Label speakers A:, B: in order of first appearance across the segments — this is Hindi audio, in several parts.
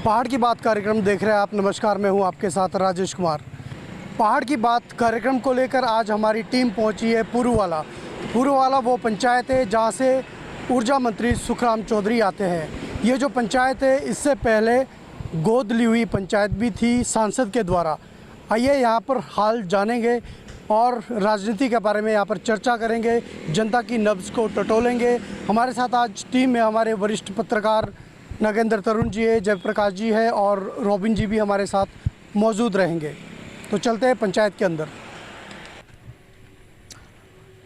A: पहाड़ की बात कार्यक्रम देख रहे हैं आप। नमस्कार, मैं हूं आपके साथ राजेश कुमार। पहाड़ की बात कार्यक्रम को लेकर आज हमारी टीम पहुंची है पुरुवाला। पुरुवाला वो पंचायत है जहां से ऊर्जा मंत्री सुखराम चौधरी आते हैं। ये जो पंचायत है इससे पहले गोद ली हुई पंचायत भी थी सांसद के द्वारा। आइए यहाँ पर हाल जानेंगे और राजनीति के बारे में यहाँ पर चर्चा करेंगे, जनता की नब्ज़ को टटोलेंगे। हमारे साथ आज टीम में हमारे वरिष्ठ पत्रकार नागेंद्र तरुण जी है, जयप्रकाश जी है और रॉबिन जी भी हमारे साथ मौजूद रहेंगे। तो चलते हैं पंचायत के अंदर।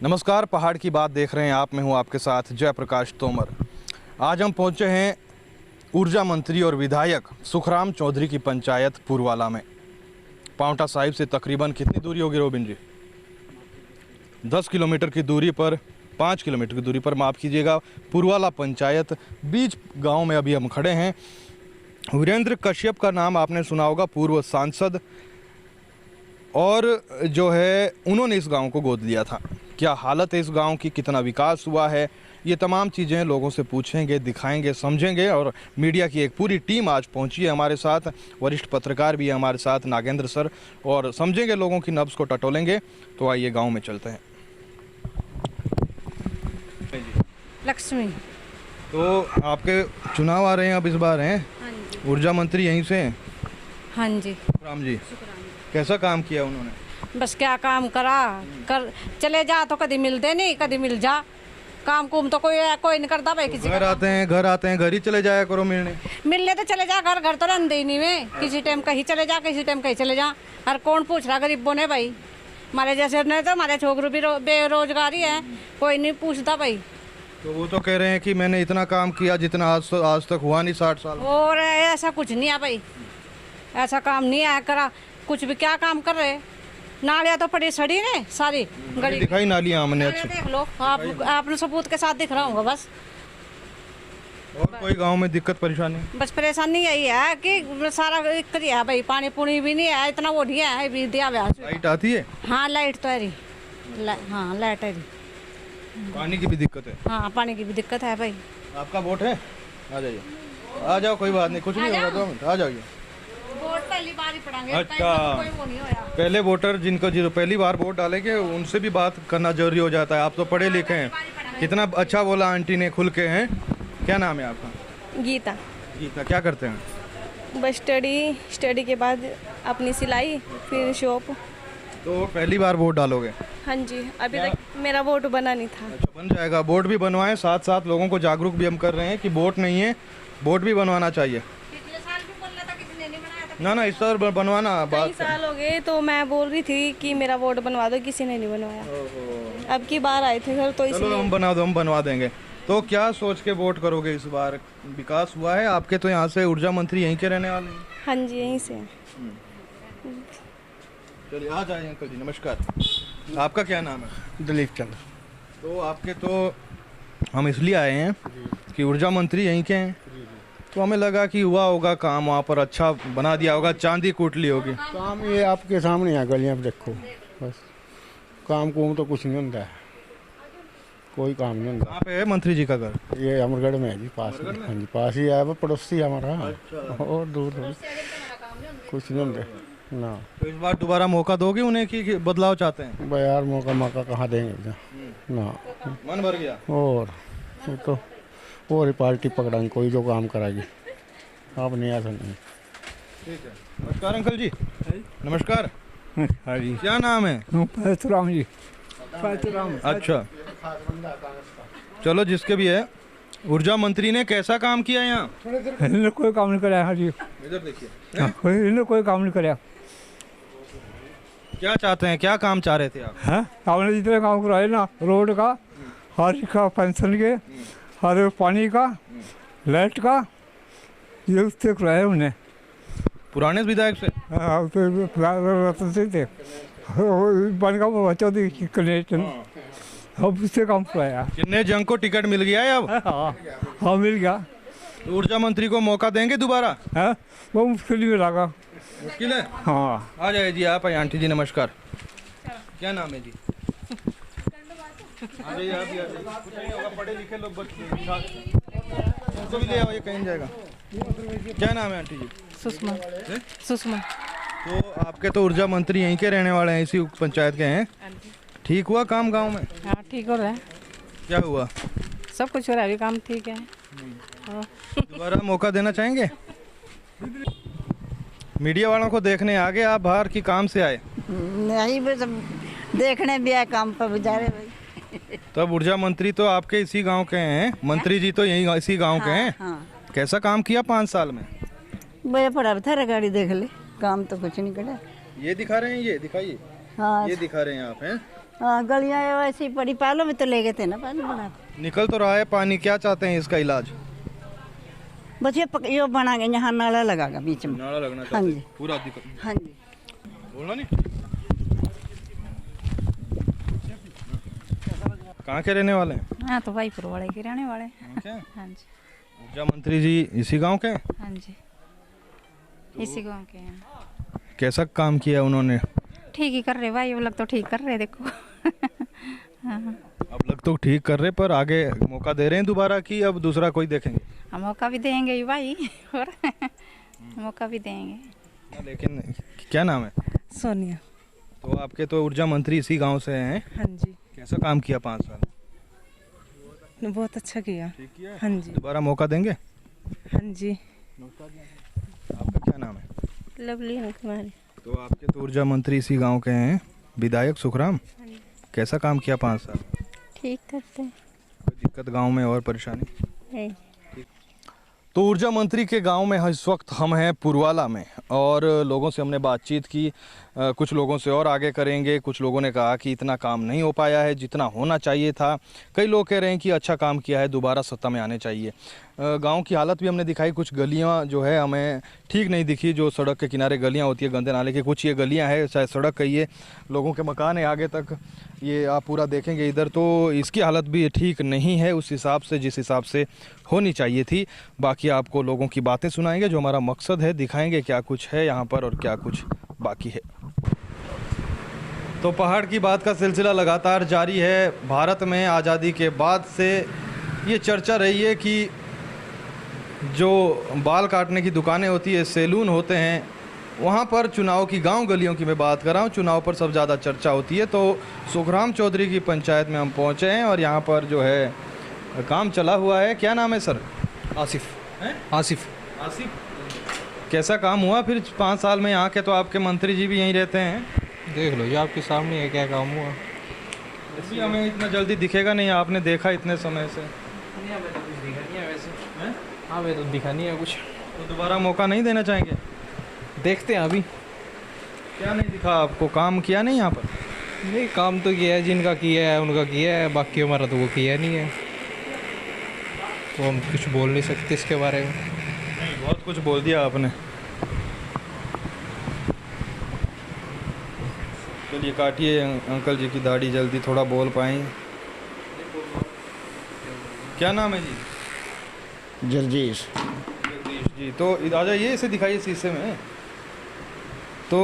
B: नमस्कार, पहाड़ की बात देख रहे हैं आप। मैं हूं आपके साथ जयप्रकाश तोमर। आज हम पहुंचे हैं ऊर्जा मंत्री और विधायक सुखराम चौधरी की पंचायत पुरुवाला में। पांवटा साहिब से तकरीबन कितनी दूरी होगी रोबिन जी? 10 किलोमीटर की दूरी पर, 5 किलोमीटर की दूरी पर, माफ़ कीजिएगा, पुरुवाला पंचायत बीच गांव में अभी हम खड़े हैं। वीरेंद्र कश्यप का नाम आपने सुना होगा, पूर्व सांसद, और जो है उन्होंने इस गांव को गोद लिया था। क्या हालत है इस गांव की, कितना विकास हुआ है, ये तमाम चीज़ें लोगों से पूछेंगे, दिखाएंगे, समझेंगे। और मीडिया की एक पूरी टीम आज पहुंची है हमारे साथ, वरिष्ठ पत्रकार भी है हमारे साथ, नागेंद्र सर, और समझेंगे, लोगों की नब्ज़ को टटोलेंगे। तो आइए गांव में चलते हैं।
C: लक्ष्मी।
B: तो आपके चुनाव आ रहे हैं अब इस बार हैं?
C: हाँ जी।
B: ऊर्जा मंत्री यहीं से हैं?
C: हाँ जी।
B: राम जी, कैसा काम किया उन्होंने?
C: बस क्या काम करा कर चले जा तो कभी मिलते नहीं, कभी मिल जा। काम कुम तो कोई नहीं करता भाई। किसी
B: घर आते हैं, घर ही चले जाया करो
C: मिलने तो चले जा, घर तो रहते ही नहीं में। किसी टाइम कहीं चले जा, किसी टाइम कहीं चले जा। हर कौन पूछ रहा गरीबों ने भाई? हमारे जैसे नहीं तो हमारे छोकरू भी बेरोजगारी है, कोई नहीं पूछता भाई।
B: तो वो तो कह रहे हैं कि मैंने इतना काम किया जितना आज तक हुआ नहीं 60 साल।
C: और ऐसा कुछ नहीं है भाई, ऐसा काम नहीं है करा कुछ भी। क्या काम कर रहे? नालियाँ तो पड़ी सड़ी ने सारी गड़ी
B: दिखाई नालियाँ हमने अच्छी।
C: देख लो आपने सबूत के साथ दिख रहा हूँ बस।
B: और कोई गांव में दिक्कत परेशानी?
C: बस परेशानी यही है कि सारा दिक्कत है भाई, पानी पुनी भी नहीं है, इतना वो नहीं है भी दिया हुआ।
B: लाइट आती है?
C: हाँ लाइट तो है रही, हाँ लाइट है रही।
B: पानी की भी दिक्कत है?
C: हाँ पानी की भी दिक्कत है भाई।
B: आपका वोट है? आ जाइए, आ जाओ, कोई बात नहीं, कुछ नहीं होगा, 2 मिनट आ जाइए।
C: वोट पहली बार ही पड़ेंगे।
B: अच्छा,
C: कोई वो नहीं होया।
B: पहले वोटर जिनको पहली बार वोट डालेंगे उनसे भी बात करना जरूरी हो जाता है। आप तो पढ़े लिखे हैं, कितना अच्छा बोला आंटी ने, खुल के हैं। क्या नाम है आपका?
D: गीता।
B: गीता, क्या करते हैं?
D: बस स्टडी के बाद अपनी सिलाई, फिर शॉप।
B: तो पहली बार वोट डालोगे?
D: हाँ जी, अभी तक मेरा वोट बना नहीं था।
B: अच्छा, बन जाएगा। वोट भी बनवाएं, साथ साथ लोगों को जागरूक भी हम कर रहे हैं कि वोट नहीं है, वोट भी बनवाना चाहिए।
C: पिछले साल भी बोल रहा था किसी ने नहीं बनाया था।
B: ना इस बार बनवाना।
D: कई साल हो गए तो मैं बोल रही थी कि मेरा वोट बनवा दो, किसी ने नहीं बनवाया। अब की बार आए थे घर तो
B: चलो हम बनवा देंगे। तो क्या सोच के वोट करोगे इस बार? विकास हुआ है आपके? तो यहाँ से ऊर्जा मंत्री यहीं के रहने वाले हैं?
D: हाँ जी, यहीं से।
B: चलिए आ जाइए अंकल जी, नमस्कार। आपका क्या नाम है?
A: दिलीप चंद्र।
B: तो आपके तो हम इसलिए आए हैं कि ऊर्जा मंत्री यहीं के हैं, तो हमें लगा कि हुआ होगा काम, वहाँ पर अच्छा बना दिया होगा, चांदी कूट ली होगी।
E: काम ये आपके सामने है, गलियाँ पे देखो बस। काम कुम तो कुछ नहीं होता है, कोई काम नहीं होता।
B: कहाँ पे है मंत्री जी का घर?
E: ये अमरगढ़ में है जी, पास में। हाँ जी, पास ही है, वो पड़ोसी है हमारा। और दूर कुछ नहीं होता ना।
B: तो इस बार दोबारा मौका दोगे उन्हें कि बदलाव चाहते हैं?
E: भाई यार मौका कहाँ देंगे ना,
B: मन भर गया।
E: और तो और ही पार्टी पकड़ाएंगे कोई जो काम कराएगी। आप नहीं, ऐसा नहीं।
B: ठीक है, नमस्कार अंकल जी। नमस्कार।
F: हाँ जी,
B: क्या नाम है?
F: परशुराम जी। परशुराम।
B: अच्छा, चलो जिसके भी है। ऊर्जा मंत्री ने कैसा काम किया यहाँ?
F: इन्होंने कोई काम नहीं कराया। हाँ जी,
B: इधर देखिए,
F: इन्होंने कोई काम नहीं कराया।
B: क्या चाहते हैं, क्या काम चाह रहे थे आप?
F: हैं, आपने जितने काम कराए ना, रोड का, हर का, पेंशन के, हर पानी का, लाइट का, ये उससे कराया उन्हें।
B: पुराने विधायक से?
F: रतन सिंह थे, बन का चौधरी कनेक्शन, अब उससे काम कराया।
B: किन्ने जंग को टिकट मिल गया है अब?
F: हाँ मिल गया।
B: ऊर्जा मंत्री को मौका देंगे दोबारा?
F: है वो मुश्किल भी लगा।
B: मुश्किल है?
F: हाँ
B: आ जाए जी आप। आंटी जी नमस्कार, क्या नाम है जी? आ जाइए आप भी, आ जाइए। कुछ नहीं होगा, पढ़े लिखे लोग बच्चे उनको भी ले आओ, ये कहीं जाएगा। क्या नाम है आंटी जी?
C: सुषमा।
B: हैं?
C: सुषमा।
B: तो आपके तो ऊर्जा मंत्री यहीं के रहने वाले हैं, इसी पंचायत के हैं। ठीक हुआ काम गांव में?
C: हाँ ठीक हो रहा है,
B: क्या हुआ?
C: सब कुछ हो रहा है, अभी काम ठीक है।
B: दोबारा मौका देना चाहेंगे? मीडिया वालों को देखने आ गए आप बाहर की काम से आए?
G: नहीं बस देखने भी आए, काम पर भी जा रहे भाई।
B: तब ऊर्जा मंत्री तो आपके इसी गांव के हैं, मंत्री जी तो यही इसी गांव के हैं।
G: हाँ
B: कैसा काम किया 5 साल में?
G: बड़े पड़ा था, गाड़ी देख ले, काम तो कुछ नहीं करा।
B: ये दिखा रहे हैं, ये दिखाइए।
G: हाँ
B: ये दिखा रहे हैं आप हैं?
G: हाँ, गलियाँ वैसे ही पड़ी, पालों में तो ले गए थे ना पानी बना के।
B: निकल तो रहा है पानी, क्या चाहते हैं इसका इलाज?
G: बस ये बना के यहाँ नाला लगागा बीच में।
B: नाला लगना
G: हाँ
B: चाहते
G: जी।
B: हैं पूरा
G: हाँ जी।
B: बोलना नहीं। कहाँ के रहने वाले हैं?
H: हाँ तो भाईपुर वाले के रहने वाले।
B: क्या?
H: हाँ जी।
B: ऊर्जा मंत्री जी इसी गांव के हैं?
H: हाँ जी, इसी गांव के हैं।
B: कैसा काम किया उन्होंने?
H: ठीक ही कर रहे भाई, वो लोग तो ठीक कर रहे देखो। हाँ,
B: अब लग तो ठीक कर रहे, पर आगे मौका दे रहे हैं दोबारा कि अब दूसरा कोई देखेंगे?
H: हम मौका भी देंगे ही भाई और मौका भी देंगे।
B: लेकिन क्या नाम है?
I: सोनिया।
B: तो आपके तो ऊर्जा मंत्री इसी गांव से हैं।
I: हाँ जी,
B: कैसा काम किया 5 साल?
I: बहुत अच्छा किया।
B: ठीक किया।
I: हाँ जी।
B: दोबारा मौका देंगे?
I: हाँ जी।
B: आपका क्या नाम है?
D: लवली कुमारी।
B: तो आपके तो ऊर्जा मंत्री इसी गांव के हैं, विधायक सुखराम। कैसा काम किया 5 साल?
D: ठीक करते हैं।
B: कोई दिक्कत गांव में और परेशानी?
D: नहीं।
B: तो ऊर्जा मंत्री के गांव में इस वक्त हम हैं पुरवाला में, और लोगों से हमने बातचीत की। कुछ लोगों से और आगे करेंगे। कुछ लोगों ने कहा कि इतना काम नहीं हो पाया है जितना होना चाहिए था। कई लोग कह रहे हैं कि अच्छा काम किया है, दोबारा सत्ता में आने चाहिए। गांव की हालत भी हमने दिखाई। कुछ गलियां जो है हमें ठीक नहीं दिखी, जो सड़क के किनारे गलियां होती है गंदे नाले की। कुछ ये गलियां हैं, शायद सड़क कहिए, लोगों के मकान है आगे तक। ये आप पूरा देखेंगे इधर, तो इसकी हालत भी ठीक नहीं है उस हिसाब से जिस हिसाब से होनी चाहिए थी। बाकी आपको लोगों की बातें सुनाएंगे, जो हमारा मकसद है, दिखाएंगे क्या कुछ है यहाँ पर और क्या कुछ बाकी है। तो पहाड़ की बात का सिलसिला लगातार जारी है। भारत में आज़ादी के बाद से ये चर्चा रही है कि जो बाल काटने की दुकानें होती है, सैलून होते हैं, वहाँ पर चुनाव की, गांव गलियों की मैं बात कर रहा हूँ, चुनाव पर सब ज़्यादा चर्चा होती है। तो सुखराम चौधरी की पंचायत में हम पहुँचे हैं और यहाँ पर जो है काम चला हुआ है। क्या नाम है सर?
J: आसिफ।
B: हैं?
J: आसिफ।
B: आसिफ। कैसा काम हुआ फिर 5 साल में यहाँ के? तो आपके मंत्री जी भी यहीं रहते हैं।
J: देख लो, ये आपके सामने है क्या काम हुआ।
B: इसलिए हमें इतना जल्दी दिखेगा नहीं, आपने देखा इतने समय से।
J: हाँ वे तो दिखा नहीं है कुछ।
B: तो दोबारा मौका नहीं देना चाहेंगे?
J: देखते हैं अभी।
B: क्या नहीं दिखा आपको? काम किया नहीं यहाँ पर?
J: नहीं, काम तो किया है, जिनका किया है उनका किया है, बाकी हमारा तो वो किया नहीं है, तो हम कुछ बोल नहीं सकते इसके बारे में।
B: बहुत कुछ बोल दिया आपने। चलिए काटिए अंकल जी की दाढ़ी, जल्दी थोड़ा बोल पाएँ। क्या नाम है जी?
E: जर्जीश।
B: जगदीश जी। तो आ जाइए, इसे दिखाइए शीशे में। तो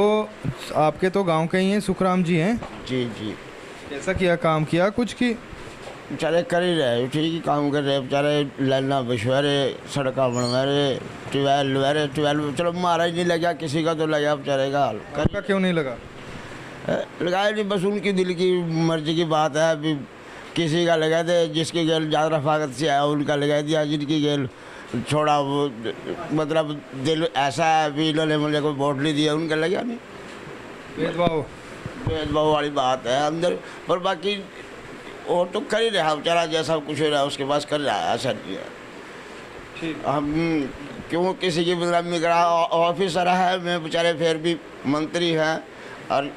B: आपके तो गांव के ही हैं, सुखराम जी हैं।
E: जी जी।
B: कैसा किया, काम किया कुछ की?
E: बेचारे कर ही रहे, ठीक ही काम कर रहे बेचारे। लाइना बिछवा रहे, सड़का बनवा रहे, ट्यूबवेल चलो मारा ही नहीं लगा, किसी का तो लगा बेचारे का हाल।
B: आपका क्यों नहीं लगा?
E: लगाया नहीं, बस उनकी दिल की मर्जी की बात है। अभी किसी का लगा दे, जिसकी गेल ज़्यादा रफाकत से आया उनका लगा दिया, जिनकी गेल छोड़ा वो मतलब दिल ऐसा है अभी इन्होंने मुझे कोई वोट नहीं दिया, उनका लगा नहीं। भेदभाव वाली बात है अंदर, पर बाकी वो तो कर ही रहा बेचारा, जैसा कुछ हो रहा है उसके पास कर रहा है, ऐसा नहीं है।
B: ठीक।
E: हम क्यों किसी की बदनामी करा? ऑफिसर है, मैं बेचारे फिर भी मंत्री हैं और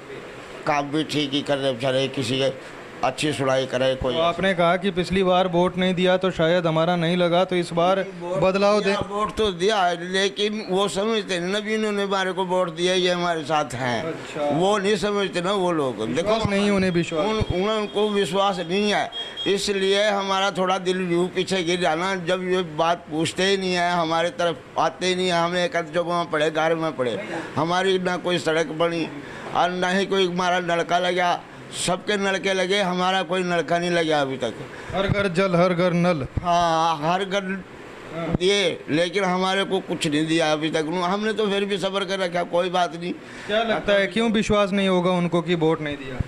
E: काम भी ठीक ही कर रहे बेचारे, किसी के अच्छी सुनाई करे कोई।
B: तो आपने कहा कि पिछली बार वोट नहीं दिया तो शायद हमारा नहीं लगा, तो इस बार बदलाव दे।
E: वोट तो दिया है, लेकिन वो समझते नहीं ना भी इन्होंने हमारे को वोट दिया, ये हमारे साथ हैं।
B: अच्छा।
E: वो नहीं समझते ना वो लोग। देखो
B: नहीं, उन्हें विश्वास
E: उनको विश्वास नहीं है, इसलिए हमारा थोड़ा दिल यूँ पीछे गिर जाना। जब ये बात पूछते ही नहीं है, हमारे तरफ आते ही नहीं है। हमने एक जो वहाँ पढ़े, घर में पढ़े, हमारी ना कोई सड़क बनी और ना ही कोई हमारा नलका लगा। सबके नलके लगे, हमारा कोई नलका नहीं लगा अभी तक।
B: हर घर जल हर घर नल।
E: हाँ, हर घर दिए, लेकिन हमारे को कुछ नहीं दिया अभी तक। हमने तो फिर भी सब्र कर रखा, कोई बात नहीं।
B: क्या लगता है क्यों विश्वास नहीं होगा उनको कि वोट नहीं दिया?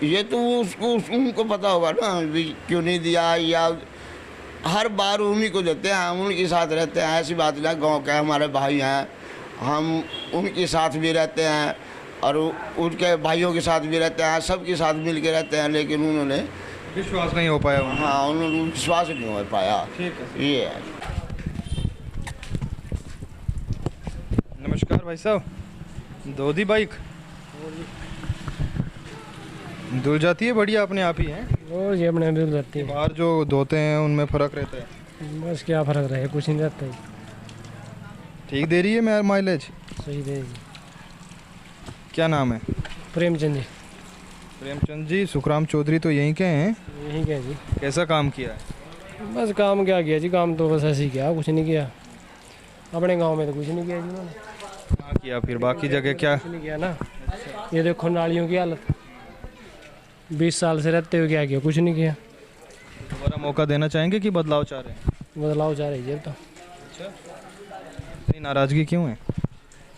E: ये तो उनको पता होगा ना भी क्यों नहीं दिया, या हर बार उन्हीं को देते हैं, हम उनके साथ रहते हैं, ऐसी बात नहीं। गांव के हमारे भाई हैं, हम उनके साथ भी रहते हैं और उनके भाइयों के साथ भी रहते हैं, सबके साथ मिल के रहते हैं, लेकिन उन्होंने
B: विश्वास नहीं हो पाया उन्हें।
E: हाँ, उन्होंने विश्वास नहीं हो पाया।
B: ठीक है,
E: ये है।
B: नमस्कार भाई साहब, धोती बाइक धुल जाती है बढ़िया अपने आप ही है?
K: और ये अपने धुल जाती है।
B: बाहर जो धोते हैं उनमें फ़र्क रहता है?
K: बस क्या फ़र्क रहे, कुछ नहीं रहता है।
B: ठीक दे रही है मेरा माइलेज?
K: सही देगी।
B: क्या नाम है?
K: प्रेमचंद जी।
B: प्रेमचंद जी, सुखराम चौधरी तो यहीं के हैं?
K: यहीं क्या जी।
B: कैसा काम किया है?
K: बस काम क्या किया जी, काम तो बस ऐसे ही किया, कुछ नहीं किया। अपने गांव में तो कुछ नहीं किया जी उन्होंने।
B: क्या किया फिर बाकी जगह? क्या
K: कुछ नहीं किया ना। ये देखो नालियों की हालत, 20 साल से रहते हुए क्या किया, कुछ नहीं किया।
B: दोबारा मौका देना चाहेंगे कि बदलाव चाह रहे हैं?
K: बदलाव चाह रही है तो।
B: नहीं, नाराज़गी क्यों है?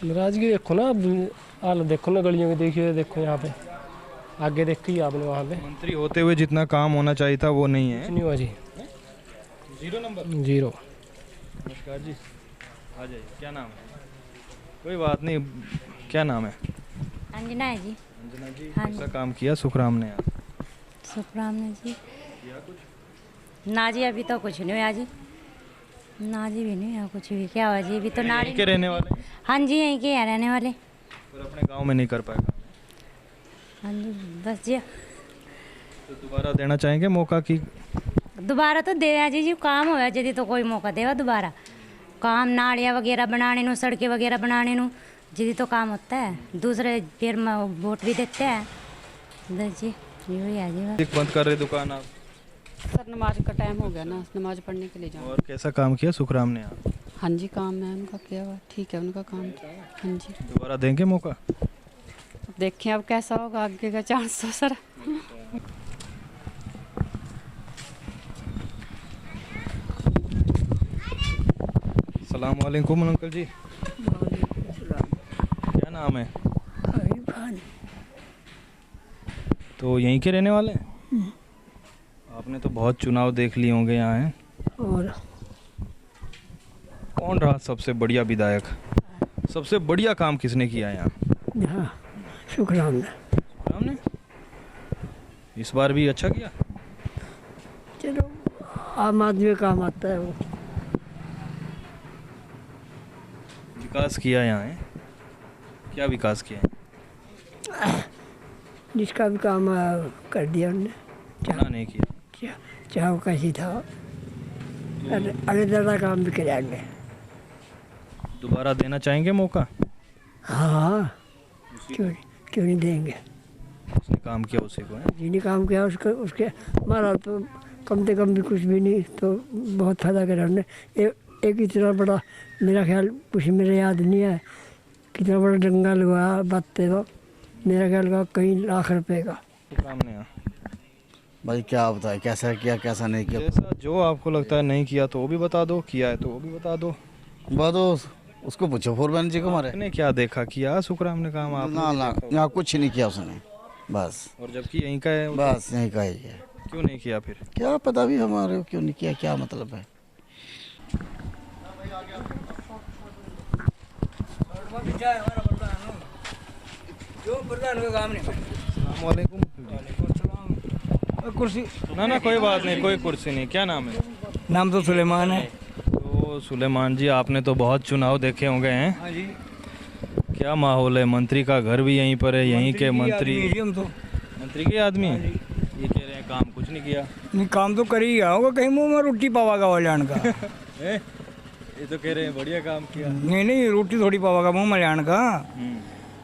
K: नाराजगी देखो ना, हालत देखो ना, गलियों की देखिए, देखो यहाँ पे आगे देखी आपने, वहाँ पे
B: मंत्री होते हुए जितना काम होना चाहिए था वो नहीं है।
K: कुछ नहीं हुआ जी।
B: 0 नंबर।
K: 0।
B: नमस्कार जी, आ जाइए। क्या नाम है? कोई बात नहीं, क्या नाम है?
L: अंजना है जी।
B: अंजना जी,
L: हाँ
B: कैसा काम किया सुखराम ने?
L: सुखराम ने जी
B: किया कुछ?
L: ना जी, अभी तो कुछ नहीं हुआ जी, ना जी भी नहीं हुआ कुछ भी। क्या हुआ जी, अभी तो नारी
B: के रहने वाले?
L: हाँ जी, यहीं के हैं रहने वाले।
B: पर अपने गांव में नहीं कर पाएगा?
L: हाँ जी, बस जी।
B: तो दोबारा देना चाहेंगे मौका कि?
L: दोबारा तो दे जी, काम होया यदि तो कोई मौका देवा दोबारा। काम नालियाँ वगैरह बनाने नू, सड़कें वगैरह बनाने नू यदि तो काम होता है, दूसरे फिर वोट भी देते हैं। बस जी, यही है जी।
B: बंद कर रहे दुकान आप?
M: सर नमाज का टाइम हो गया ना, नमाज पढ़ने के लिए जाओ।
B: और कैसा काम किया सुखराम ने?
M: हाँ जी, काम है उनका किया हुआ, ठीक है उनका काम। हाँ जी,
B: दोबारा देंगे मौका?
M: देखें अब कैसा होगा आगे का चांस तो सर।
B: अस्सलाम वालेकुम अंकल जी। क्या नाम है? तो यहीं के रहने वाले हैं? आपने तो बहुत चुनाव देख लिए होंगे यहाँ हैं?
K: और
B: कौन रहा सबसे बढ़िया विधायक? सबसे बढ़िया काम किसने किया यहाँ?
K: यहाँ सुखराम ने।
B: सुखराम ने? इस बार भी अच्छा किया?
K: चलो, आम आदमी काम आता है वो।
B: विकास किया यहाँ है? क्या विकास किया है?
K: जिसका भी काम कर दिया उन्होंने।
B: क्या नहीं किया?
K: चाहे वो कैसी था, अरे ज़्यादा काम भी कराया उन्होंने।
B: दोबारा देना चाहेंगे मौका?
K: हाँ, क्यों नहीं देंगे।
B: उसने काम किया उसी को है?
K: जिन्हें काम किया उसके हमारा तो कम से कम भी कुछ भी नहीं, तो बहुत फ़ायदा करा उन्होंने। एक इतना बड़ा, मेरा ख्याल कुछ मेरे याद नहीं है कितना बड़ा डंगा लगवाया बातें का, मेरा ख्याल का कई लाख रुपए का।
N: भाई क्या बताए, कैसा किया कैसा नहीं किया?
B: जैसा जो आपको लगता है नहीं किया तो वो भी बता दो, किया है तो वो भी बता दो।
N: उसको पूछो फोरमैन जी को। हमारे
B: ने क्या देखा किया सुखराम ने काम? आप
N: ना यहाँ कुछ नहीं किया उसने, बस।
B: और जबकि यहीं का है?
N: बस यहीं का ही है।
B: क्यों नहीं किया फिर?
N: क्या पता भी हमारे को क्यों नहीं किया, क्या मतलब है।
B: कुर्सी ना कोई बात नहीं, कोई कुर्सी नहीं। क्या नाम है?
O: नाम तो सुलेमान है।
B: तो सुलेमान जी, आपने तो बहुत चुनाव देखे होंगे हैं?
O: हाँ जी।
B: क्या माहौल है? मंत्री का घर भी यहीं पर है, यहीं के मंत्री?
O: हम तो
B: मंत्री के आदमी है। ये कह रहे हैं काम कुछ नहीं किया।
O: नहीं, काम तो कर ही गया होगा, कहीं मुंह में रोटी पावागा वाल्यान का।
B: ये तो कह रहे हैं बढ़िया काम किया।
O: नहीं, रोटी थोड़ी पावागा मुंह में ल्यान का।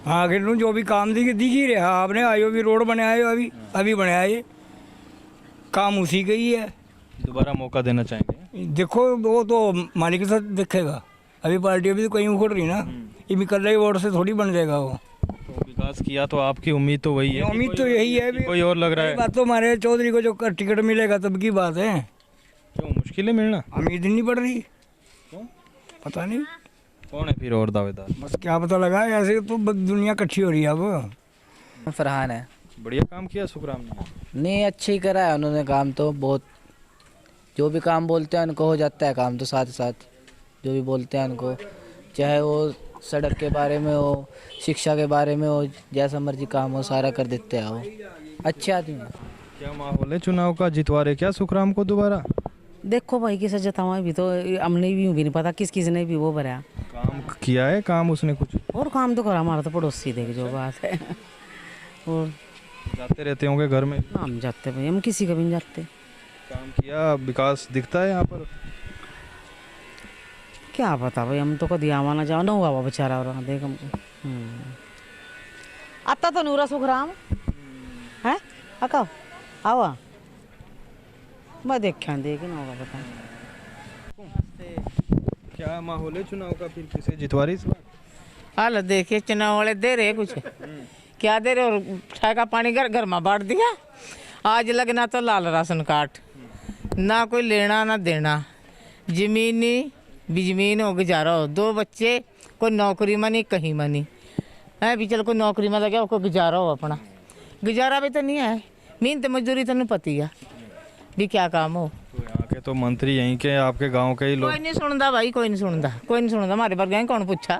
O: हाँ, आखिर जो भी काम दिख ही रहा आपने, आयो भी रोड बनाया अभी बनाया, ये काम उसी का ही है।
B: दोबारा मौका देना चाहेंगे?
O: देखो वो तो मालिक के साथ देखेगा, अभी पार्टी अभी तो कहीं उखड़ रही ना, ये भी कर रही वोट से थोड़ी बन जाएगा वो।
B: तो विकास किया तो आपकी उम्मीद तो वही है?
O: उम्मीद तो यही है।
B: कोई और लग रहा है?
O: बात तो हमारे चौधरी को जो टिकट मिलेगा तब की बात है।
B: क्यों मुश्किल है मिलना?
O: उम्मीद नहीं पड़ रही। पता नहीं
B: कौन है फिर और दावेदार?
O: बस क्या पता लगा, ऐसे तो दुनिया इकट्ठी हो रही है अब।
P: फरहान है।
B: बढ़िया काम किया सुखराम ने?
P: नहीं, अच्छे ही करा है उन्होंने काम तो, बहुत जो भी काम बोलते हैं उनको हो जाता है काम तो, साथ साथ जो भी बोलते हैं उनको, चाहे वो सड़क के बारे में हो, शिक्षा के बारे में हो, जैसा मर्जी काम हो सारा कर देते हैं वो, अच्छे आदमी हैं।
B: क्या माहौल है चुनाव का? जितवा रहे क्या सुखराम को दोबारा?
Q: देखो भाई किसे जताऊँ, अभी तो हमने भी नहीं पता किस किस ने भी वो भरा
B: काम किया है, काम उसने कुछ
Q: और काम तो करा, हमारा तो पड़ोसी देख जो बात है। और
B: जाते रहते होंगे घर में?
Q: हम जाते भाई, हम किसी का भी नहीं जाते।
B: काम किया, विकास दिखता है यहाँ पर?
Q: क्या पता भाई, हम तो कभी आवा ना जाओ ना हुआ बेचारा और देख हमको आता तो नूरा सुखराम है अका आवा मैं देखा देख ना होगा पता।
B: क्या माहौल है चुनाव का? फिर किसे जितवा रही इस बार?
R: हाल देखिए चुनाव वाले दे रहे कुछ क्या दे रहे, और चाय का पानी घर घर में बांट दिया। आज लगना तो लाल राशन कार्ड, ना कोई लेना ना देना, जमीनी बिजमीन हो गुजारा हो, 2 बच्चे, कोई नौकरी में नहीं कहीं में नहीं है भी, चल कोई नौकरी में लगे कोई गुजारा हो, अपना गुजारा भी तो नहीं है, मेहनत मजदूरी तो नहीं पती है भी क्या काम हो।
B: तो यहाँ के तो मंत्री यहीं के आपके गांव के ही लोग?
R: कोई नहीं सुनता भाई, कोई नहीं सुनता, कोई नहीं सुनता। हमारे वर्ग कौन पूछा,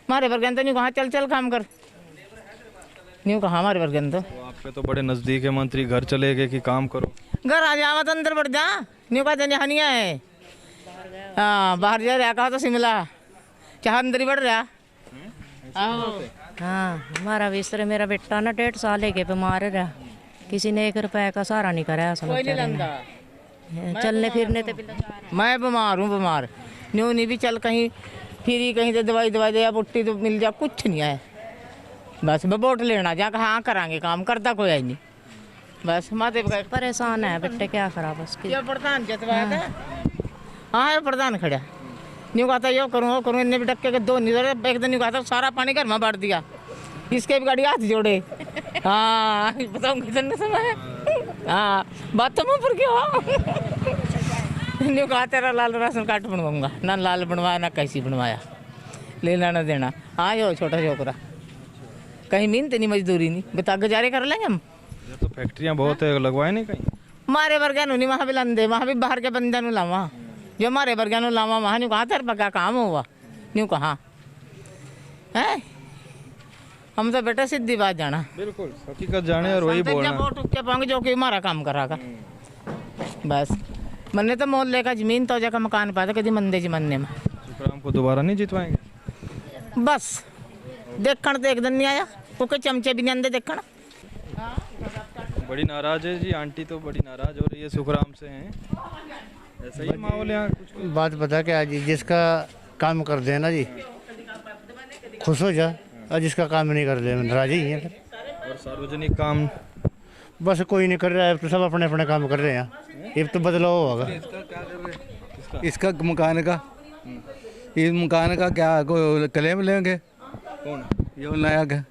R: हमारे वर्ग तो नहीं कहा चल चल काम कर, नहीं कहा हमारे वर्ग तो।
B: आपके तो बड़े नजदीक है मंत्री, घर चले गए कि काम करो?
R: घर आ जावा तो अंदर बढ़ जा, नहीं कहा जनिया है। हाँ बाहर जा रहा कहा तो शिमला, चाहे अंदर ही बढ़ रहा।
L: हाँ हमारा भी इस तरह, मेरा बेटा ना 1.5 साल के बीमार रहा, किसी ने 1 रुपए का सहारा नहीं कराया।
R: कोई नहीं लंदा
L: चलने फिरने तो
R: मैं बीमार हूँ, बीमार न्यू नहीं भी चल कहीं फिरी कहीं तो दवाई दे या पुट्टी तो मिल जा, कुछ नहीं है। बस वोट लेना जा हाँ करांगे काम, करता कोई है नहीं, बस माते
L: परेशान है बेटे, क्या करा बस।
R: प्रधान जतवाया था, हाँ ये प्रधान खड़ा न्यू कहता यो करूँ वो करूँ, इन्हें भी टक्के के 2 नहीं दे, एक दिन न्यू कहता सारा पानी घर में बांट दिया, इसके भी गाड़ी हाथ जोड़े। हाँ बताऊँ कितने समय, हाँ बात तो मुँह पर क्यों न्यू कहा तेरा लाल राशन कार्ड बनवाऊंगा, ना लाल बनवाया ना कैसी बनवाया, लेना ना देना। हाँ यो छोटा छोकरा कहीं मेहनत नहीं मजदूरी नहीं, बता गुजारे कर लेंगे हम।
B: तो फैक्ट्रियाँ बहुत है, लगवाए नहीं कहीं?
R: मारे वर्गा नहीं वहाँ भी लंदे, वहाँ भी बाहर के बंदा नु लावा, जो मारे वर्गा नु लावा वहाँ न्यू कहा तेरे पक्का काम हुआ, न्यू कहा है। हम तो बेटा सीधी बात जाना,
B: बिल्कुल हकीकत जाने और वही बोलना।
R: वोट के पाएंगे जो कि हमारा काम करागा, बस मन्ने तो मोहल्ले का जमीन तो जगह मकान पाता कभी मंदे जमाने में।
B: सुखराम को दोबारा नहीं जितवाएंगे?
R: बस देखण तो एक दिन नहीं आया, क्योंकि चमचे भी नहीं आते देखण।
B: बड़ी नाराज है जी आंटी, तो बड़ी नाराज हो रही है सुखराम से हैं, ऐसा ही माहौल यहाँ कुछ?
S: बात बता क्या जी, जिसका काम कर दे ना जी खुश हो जा, और जिसका काम नहीं कर दे नाराज ही है।
B: और सार्वजनिक काम
S: बस कोई नहीं कर रहा है, तो सब अपने अपने काम कर रहे हैं, ये तो बदलाव होगा।
T: इसका मकान का, इस मकान का क्या क्लेम लेंगे?
B: कौन
T: ये नया का?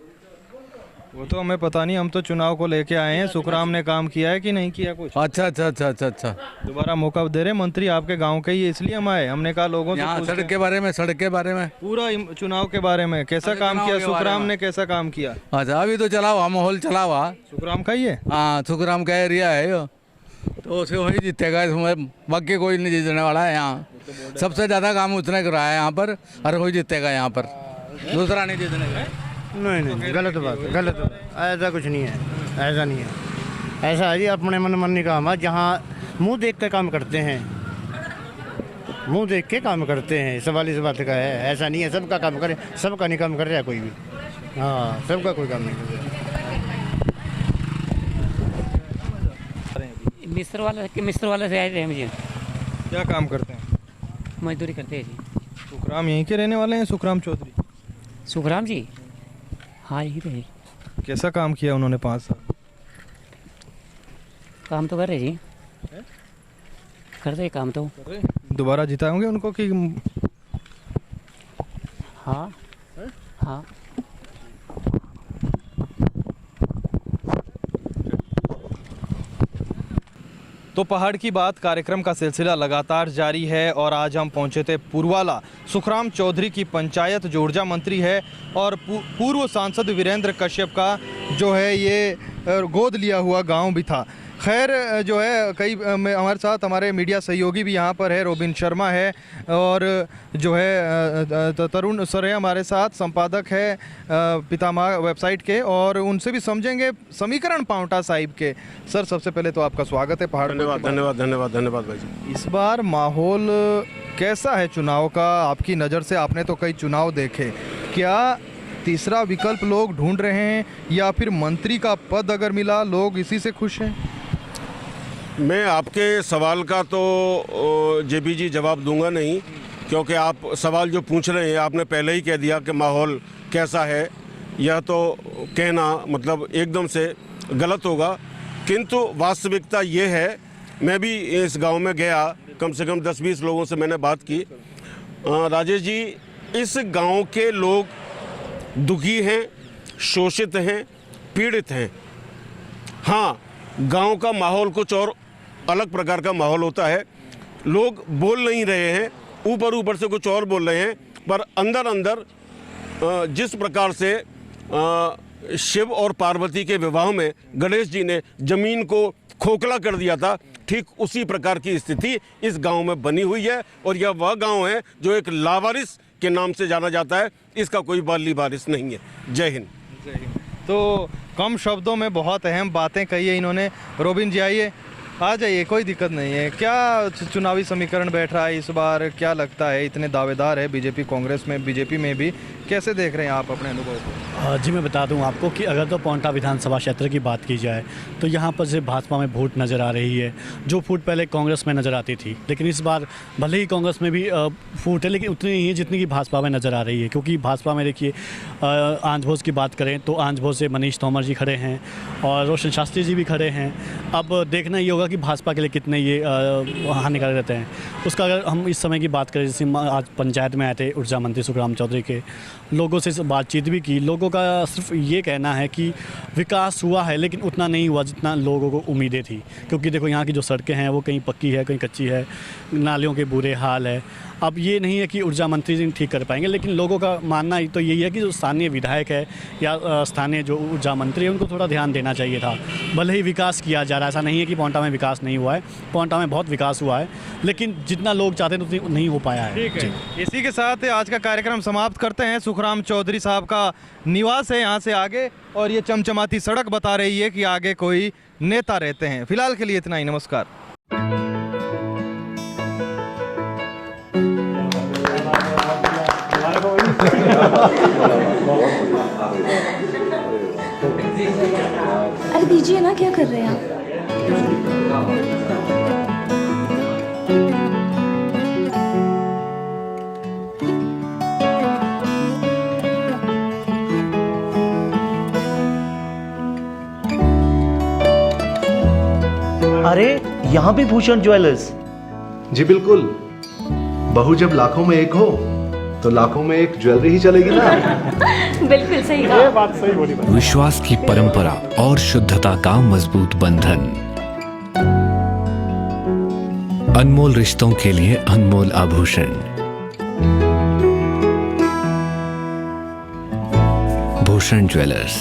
B: वो तो हमें पता नहीं, हम तो चुनाव को लेके आए हैं, सुखराम ने काम किया है कि नहीं किया कुछ?
T: अच्छा अच्छा अच्छा अच्छा अच्छा,
B: दोबारा मौका दे रहे मंत्री, आपके गांव के ही इसलिए हम आए, हमने कहा लोगों से
T: यहाँ सड़क के बारे में, सड़क के बारे में,
B: पूरा चुनाव के बारे में कैसा काम किया सुखराम ने, कैसा काम किया?
T: अच्छा अभी तो चला हुआ माहौल, चला हुआ
B: सुखराम का ही है।
T: हाँ सुखराम का एरिया है यो, तो उसे वही जीतेगा, इसमें बाकी कोई नहीं जीतने वाला है। यहाँ सबसे ज़्यादा काम उसने कराया है यहाँ पर, और वही जीतेगा यहाँ पर, दूसरा नहीं जीतने का।
S: नहीं गलत बात, गलत बात, ऐसा कुछ नहीं है, ऐसा नहीं है। ऐसा है जी अपने मन नहीं काम है, जहाँ मुंह देख के काम करते हैं, मुंह देख के काम करते हैं, सवाल इस बात का है। ऐसा नहीं है सबका काम करे, सबका नहीं काम कर रहा है कोई भी, हाँ सबका कोई काम नहीं कर रहा।
U: मिस्त्र वाले से आए थे हम जी।
B: क्या काम करते हैं?
U: मजदूरी करते हैं जी।
B: सुखराम यहीं के रहने वाले हैं, सुखराम चौधरी?
U: सुखराम जी हाँ यही रहे।
B: कैसा काम किया उन्होंने 5 साल?
U: काम तो कर रहे जी, कर रहे काम तो।
B: दोबारा जिताएंगे उनको कि?
U: हाँ हाँ
B: तो पहाड़ की बात कार्यक्रम का सिलसिला लगातार जारी है और आज हम पहुंचे थे पुरवाला। सुखराम चौधरी की पंचायत जो ऊर्जा मंत्री है और पूर्व सांसद वीरेंद्र कश्यप का जो है ये गोद लिया हुआ गांव भी था। खैर जो है कई हमारे साथ हमारे मीडिया सहयोगी भी यहाँ पर है, रोबिन शर्मा है और जो है तरुण सर है हमारे साथ, संपादक है पितामह वेबसाइट के, और उनसे भी समझेंगे समीकरण पांवटा साहिब के। सर सबसे पहले तो आपका स्वागत है पहाड़।
A: धन्यवाद धन्यवाद धन्यवाद धन्यवाद भाई जी।
B: इस बार माहौल कैसा है चुनाव का आपकी नज़र से? आपने तो कई चुनाव देखे, क्या तीसरा विकल्प लोग ढूंढ रहे हैं या फिर मंत्री का पद अगर मिला लोग इसी से खुश हैं?
A: मैं आपके सवाल का तो जेपी जी जवाब दूंगा नहीं, क्योंकि आप सवाल जो पूछ रहे हैं आपने पहले ही कह दिया कि माहौल कैसा है। यह तो कहना मतलब एकदम से गलत होगा, किंतु वास्तविकता ये है, मैं भी इस गांव में गया, कम से कम 10-20 लोगों से मैंने बात की। राजेश जी, इस गांव के लोग दुखी हैं, शोषित हैं, पीड़ित हैं। हाँ, गांव का माहौल कुछ और अलग प्रकार का माहौल होता है। लोग बोल नहीं रहे हैं, ऊपर से कुछ और बोल रहे हैं, पर अंदर अंदर जिस प्रकार से शिव और पार्वती के विवाह में गणेश जी ने जमीन को खोखला कर दिया था, ठीक उसी प्रकार की स्थिति इस गांव में बनी हुई है। और यह वह गांव है जो एक लावारिस के नाम से जाना जाता है, इसका कोई बाली वारिस नहीं है। जय हिंद।
B: जय हिंद। तो कम शब्दों में बहुत अहम बातें कही है इन्होंने। रोबिन जी आइए, आ जाइए, कोई दिक्कत नहीं है। क्या चुनावी समीकरण बैठ रहा है इस बार, क्या लगता है? इतने दावेदार है बीजेपी कांग्रेस में, बीजेपी में भी, कैसे देख रहे हैं आप अपने अनुभव को?
V: जी मैं बता दूं आपको कि अगर तो पांवटा विधानसभा क्षेत्र की बात की जाए तो यहाँ पर सिर्फ भाजपा में वोट नज़र आ रही है, जो फूट पहले कांग्रेस में नज़र आती थी। लेकिन इस बार भले ही कांग्रेस में भी फूट है, लेकिन उतनी नहीं है जितनी की भाजपा में नज़र आ रही है। क्योंकि भाजपा में देखिए आंध्र की बात करें तो आंध्र से मनीष तोमर जी खड़े हैं और रोशन शास्त्री जी भी खड़े हैं। अब देखना ये होगा कि भाजपा के लिए कितने ये हानिकारक रहते हैं। उसका अगर हम इस समय की बात करें, जैसे आज पंचायत में आए थे ऊर्जा मंत्री सुखराम चौधरी के, लोगों से बातचीत भी की। लोगों का सिर्फ ये कहना है कि विकास हुआ है लेकिन उतना नहीं हुआ जितना लोगों को उम्मीदें थी। क्योंकि देखो यहाँ की जो सड़कें हैं वो कहीं पक्की है, कहीं कच्ची है, नालियों के बुरे हाल है। अब ये नहीं है कि ऊर्जा मंत्री जी ठीक कर पाएंगे, लेकिन लोगों का मानना तो यही है कि जो स्थानीय विधायक है या स्थानीय जो ऊर्जा मंत्री है उनको थोड़ा ध्यान देना चाहिए था। भले ही विकास किया जा रहा है, ऐसा नहीं है कि पांवटा में विकास नहीं हुआ है, पांवटा में बहुत विकास हुआ है, लेकिन जितना लोग चाहते हैं उतना नहीं हो पाया है।
B: ठीक है, इसी के साथ आज का कार्यक्रम समाप्त करते हैं। सुखराम चौधरी साहब का निवास है यहाँ से आगे, और ये चमचमाती सड़क बता रही है कि आगे कोई नेता रहते हैं। फिलहाल के लिए इतना ही, नमस्कार।
W: अरे दीजिए ना, क्या कर रहे हैं आप?
X: अरे यहाँ भी भूषण ज्वेलर्स।
Y: जी बिल्कुल, बहू जब लाखों में एक हो तो लाखों में एक ज्वेलरी ही चलेगी ना।
W: बिल्कुल सही कहा।
Y: ये बात सही बोली।
Z: विश्वास की परंपरा और शुद्धता का मजबूत बंधन, अनमोल रिश्तों के लिए अनमोल आभूषण, भूषण ज्वेलर्स।